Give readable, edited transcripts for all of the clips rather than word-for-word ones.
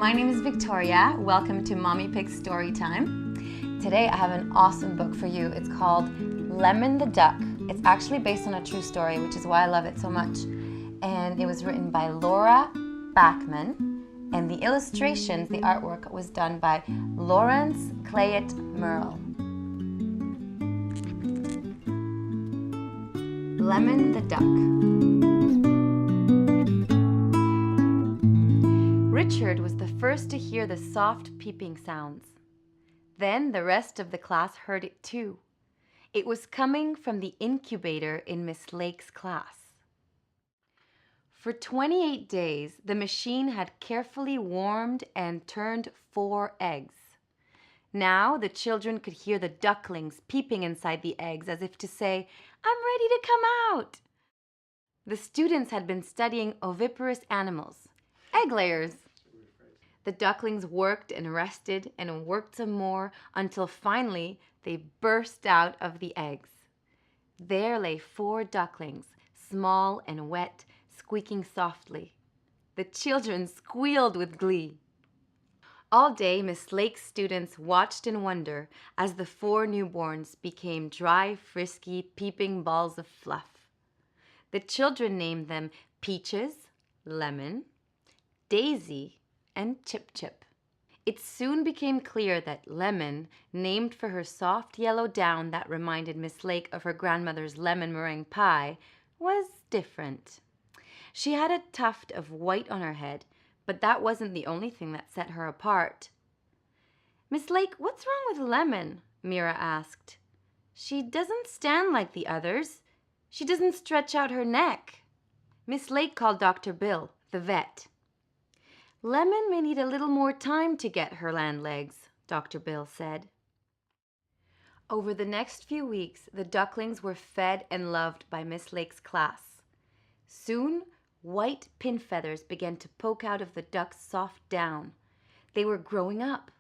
my name is Victoria. Welcome to Mommy Pig Storytime. Today I have an awesome book for you. It's called Lemon the Duck. It's actually based on a true story, which is why I love it so much. And it was written by Laura Bachman. And the illustrations, the artwork, was done by Lawrence Clayett Merle. Lemon the Duck. Richard was the first to hear the soft peeping sounds. Then the rest of the class heard it too. It was coming from the incubator in Miss Lake's class. For 28 days, the machine had carefully warmed and turned 4 eggs. Now the children could hear the ducklings peeping inside the eggs as if to say, "I'm ready to come out." The students had been studying oviparous animals, egg layers. The ducklings worked and rested and worked some more until finally they burst out of the eggs. There lay 4 ducklings, small and wet, squeaking softly. The children squealed with glee. All day, Miss Lake's students watched in wonder as the 4 newborns became dry, frisky, peeping balls of fluff. The children named them Peaches, Lemon, Daisy, and Chip Chip. It soon became clear that Lemon, named for her soft yellow down that reminded Miss Lake of her grandmother's lemon meringue pie, was different. She had a tuft of white on her head, but that wasn't the only thing that set her apart. "Miss Lake, what's wrong with Lemon?" Mira asked. "She doesn't stand like the others. She doesn't stretch out her neck." Miss Lake called Dr. Bill, the vet. "Lemon may need a little more time to get her land legs," Dr. Bill said. Over the next few weeks, the ducklings were fed and loved by Miss Lake's class. Soon, white pin feathers began to poke out of the ducks' soft down. They were growing up.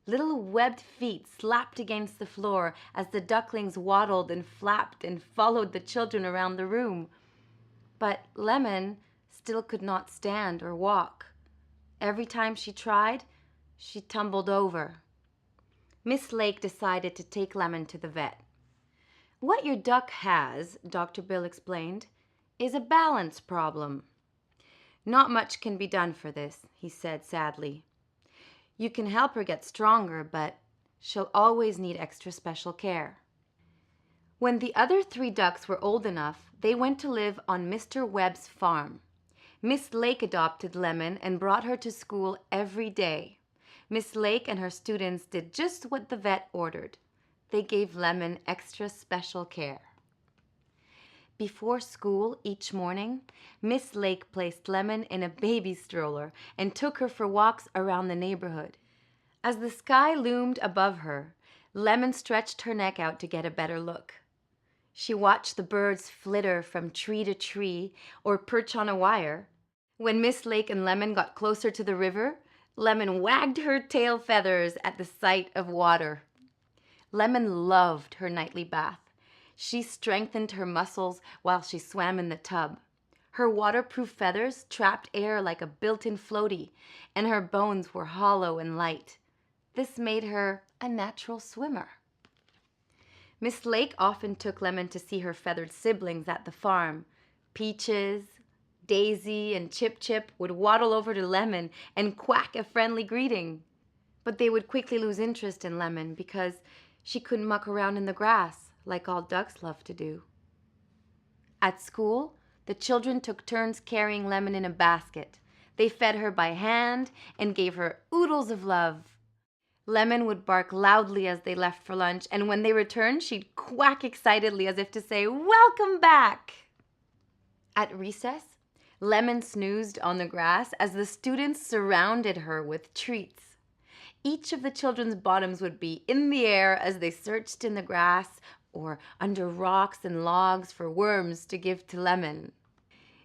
Little webbed feet slapped against the floor as the ducklings waddled and flapped and followed the children around the room. But Lemon still could not stand or walk. Every time she tried, she tumbled over. Miss Lake decided to take Lemon to the vet. "What your duck has," Dr. Bill explained, "is a balance problem." "Not much can be done for this," he said sadly. "You can help her get stronger, but she'll always need extra special care." When the other 3 ducks were old enough, they went to live on Mr. Webb's farm. Miss Lake adopted Lemon and brought her to school every day. Miss Lake and her students did just what the vet ordered. They gave Lemon extra special care. Before school each morning, Miss Lake placed Lemon in a baby stroller and took her for walks around the neighborhood. As the sky loomed above her, Lemon stretched her neck out to get a better look. She watched the birds flitter from tree to tree or perch on a wire. When Miss Lake and Lemon got closer to the river, Lemon wagged her tail feathers at the sight of water. Lemon loved her nightly bath. She strengthened her muscles while she swam in the tub. Her waterproof feathers trapped air like a built-in floaty, and her bones were hollow and light. This made her a natural swimmer. Miss Lake often took Lemon to see her feathered siblings at the farm. Peaches, Daisy, and Chip Chip would waddle over to Lemon and quack a friendly greeting. But they would quickly lose interest in Lemon because she couldn't muck around in the grass like all ducks love to do. At school, the children took turns carrying Lemon in a basket. They fed her by hand and gave her oodles of love. Lemon would bark loudly as they left for lunch, and when they returned, she'd quack excitedly as if to say, "Welcome back!" At recess, Lemon snoozed on the grass as the students surrounded her with treats. Each of the children's bottoms would be in the air as they searched in the grass or under rocks and logs for worms to give to Lemon.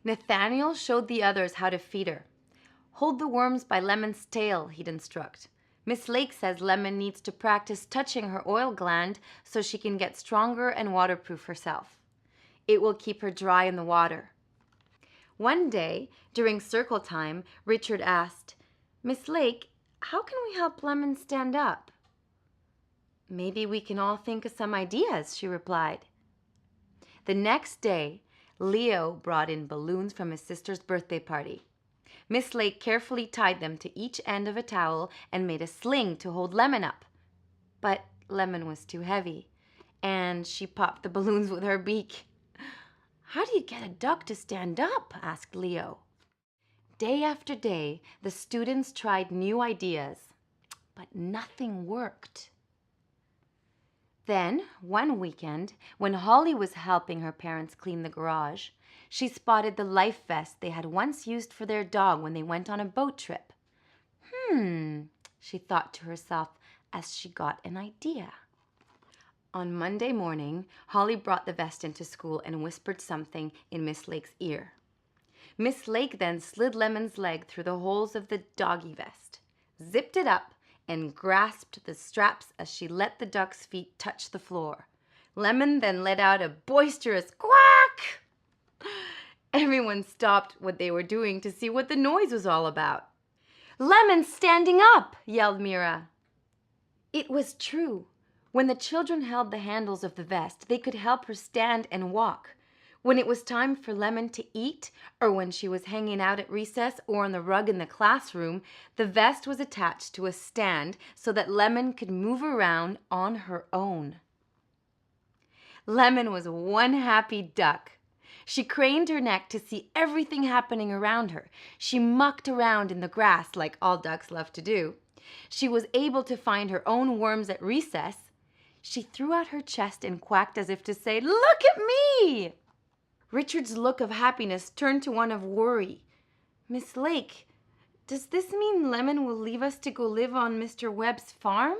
Nathaniel showed the others how to feed her. "Hold the worms by Lemon's tail," he'd instruct. "Miss Lake says Lemon needs to practice touching her oil gland so she can get stronger and waterproof herself. It will keep her dry in the water." One day, during circle time, Richard asked, Miss Lake, how can we help Lemon stand up? Maybe we can all think of some ideas, she replied. The next day, Leo brought in balloons from his sister's birthday party. Miss Lake carefully tied them to each end of a towel and made a sling to hold Lemon up. But Lemon was too heavy, and she popped the balloons with her beak. "How do you get a duck to stand up?" asked Leo. Day after day, the students tried new ideas, but nothing worked. Then, one weekend, when Holly was helping her parents clean the garage, she spotted the life vest they had once used for their dog when they went on a boat trip. She thought to herself as she got an idea. On Monday morning, Holly brought the vest into school and whispered something in Miss Lake's ear. Miss Lake then slid Lemon's leg through the holes of the doggy vest, zipped it up, and grasped the straps as she let the duck's feet touch the floor. Lemon then let out a boisterous quack. Everyone stopped what they were doing to see what the noise was all about. "Lemon's standing up!" yelled Mira. It was true. When the children held the handles of the vest, they could help her stand and walk. When it was time for Lemon to eat, or when she was hanging out at recess or on the rug in the classroom, the vest was attached to a stand so that Lemon could move around on her own. Lemon was one happy duck. She craned her neck to see everything happening around her. She mucked around in the grass like all ducks love to do. She was able to find her own worms at recess. She threw out her chest and quacked as if to say, "Look at me!" Richard's look of happiness turned to one of worry. "Miss Lake, does this mean Lemon will leave us to go live on Mr. Webb's farm?"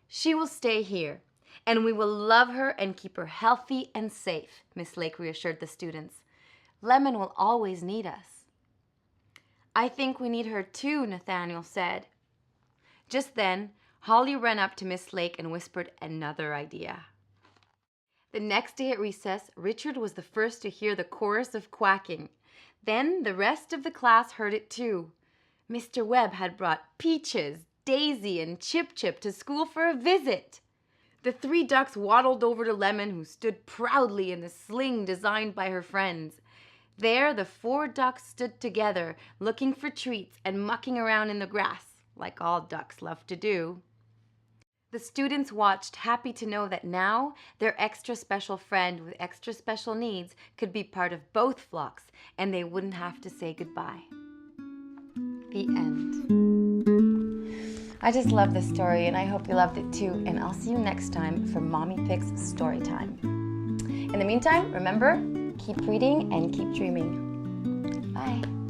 "She will stay here, and we will love her and keep her healthy and safe," Miss Lake reassured the students. "Lemon will always need us." "I think we need her too," Nathaniel said. Just then, Holly ran up to Miss Lake and whispered another idea. The next day at recess, Richard was the first to hear the chorus of quacking. Then the rest of the class heard it too. Mr. Webb had brought Peaches, Daisy, and Chip Chip to school for a visit. The three ducks waddled over to Lemon, who stood proudly in the sling designed by her friends. There, the four ducks stood together, looking for treats and mucking around in the grass, like all ducks love to do. The students watched, happy to know that now their extra special friend with extra special needs could be part of both flocks, and they wouldn't have to say goodbye. The end. I just love this story, and I hope you loved it too, and I'll see you next time for Mommy Picks Story Time. In the meantime, remember, keep reading and keep dreaming. Bye.